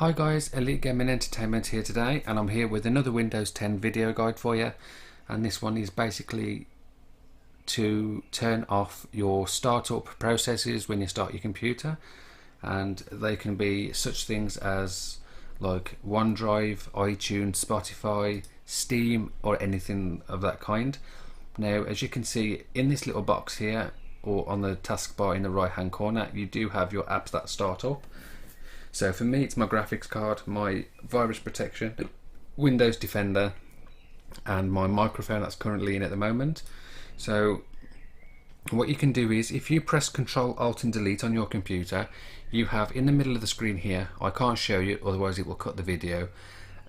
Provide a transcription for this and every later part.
Hi guys, Elite Gaming Entertainment here today, and I'm here with another Windows 10 video guide for you. And this one is basically to turn off your startup processes when you start your computer, and they can be such things as like OneDrive, iTunes, Spotify, Steam, or anything of that kind. Now, as you can see in this little box here, or on the taskbar in the right hand corner, you do have your apps that start up. So for me, it's my graphics card, my virus protection, Windows Defender, and my microphone that's currently in at the moment. So what you can do is, if you press Ctrl Alt and Delete on your computer, you have in the middle of the screen here, I can't show you otherwise it will cut the video,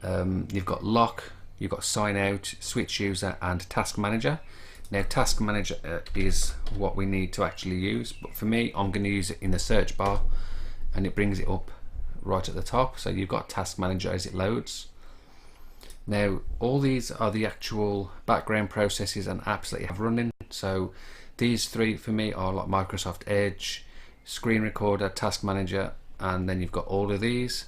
you've got Lock, you've got Sign Out, Switch User, and Task Manager. Now Task Manager is what we need to actually use, but for me I'm going to use it in the search bar, and it brings it up right at the top. So you've got Task Manager as it loads. Now all these are the actual background processes and apps that you have running. So these three for me are like Microsoft Edge, Screen Recorder, Task Manager, and then you've got all of these.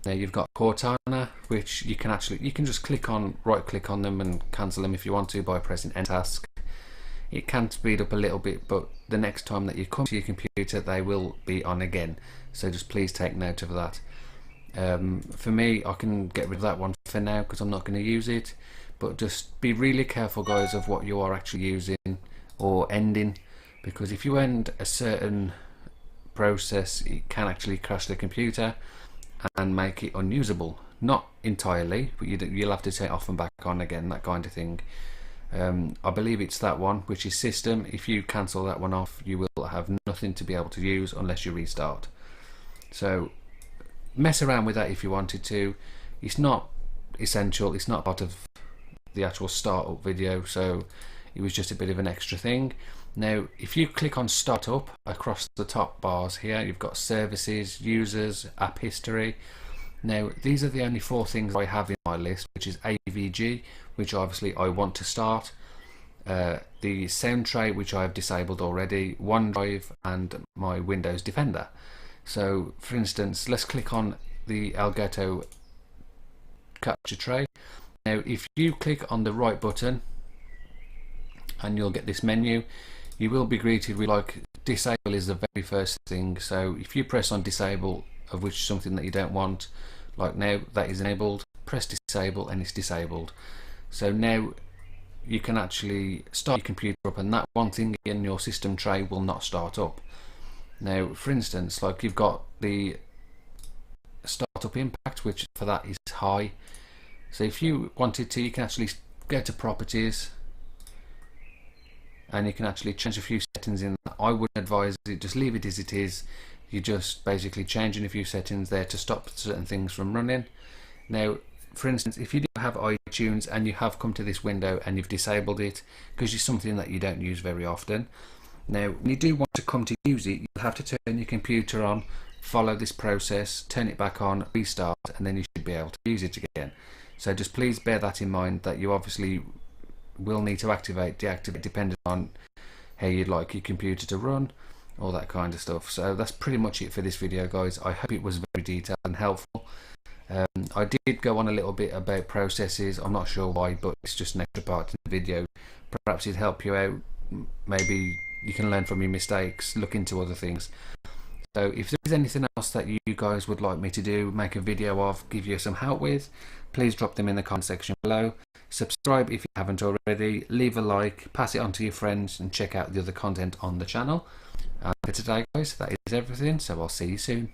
Now you've got Cortana, which you can just right click on them and cancel them if you want to by pressing End Task. It can speed up a little bit, but the next time that you come to your computer they will be on again, so just please take note of that. For me, I can get rid of that one for now because I'm not going to use it, but just be really careful guys of what you are actually using or ending, because if you end a certain process it can actually crash the computer and make it unusable. Not entirely, but you'll have to take it off and back on again, that kind of thing. I believe it's that one, which is System. If you cancel that one off, you will have nothing to be able to use unless you restart. So mess around with that if you wanted to. It's not essential, it's not part of the actual startup video, so it was just a bit of an extra thing. Now if you click on Startup across the top bars here, you've got Services, Users, App History. Now these are the only four things I have in my list, which is AVG, which obviously I want to start, the sound tray, which I have disabled already, OneDrive, and my Windows Defender. So for instance, let's click on the Elgato capture tray. Now if you click on the right button and you'll get this menu, you will be greeted with like disable is the very first thing. So if you press on disable, of which something that you don't want, like now that is enabled, press disable and it's disabled. So now you can actually start your computer up, and that one thing in your system tray will not start up. Now for instance, like you've got the startup impact, which for that is high. So if you wanted to, you can actually go to properties and you can actually change a few settings in that. I wouldn't advise it, just leave it as it is. You're just basically changing a few settings there to stop certain things from running. Now for instance, if you do have iTunes and you have come to this window and you've disabled it because it's something that you don't use very often, now when you do want to come to use it, you'll have to turn your computer on, follow this process, turn it back on, restart, and then you should be able to use it again. So just please bear that in mind, that you obviously will need to activate, deactivate, depending on how you'd like your computer to run, all that kind of stuff. So that's pretty much it for this video guys. I hope it was very detailed and helpful. I did go on a little bit about processes, I'm not sure why, but it's just an extra part in the video. Perhaps it'd help you out, maybe you can learn from your mistakes, look into other things. So if there's anything else that you guys would like me to do, make a video of, give you some help with, please drop them in the comment section below. Subscribe if you haven't already, leave a like, pass it on to your friends, and check out the other content on the channel. And for today guys, that is everything, so I'll see you soon.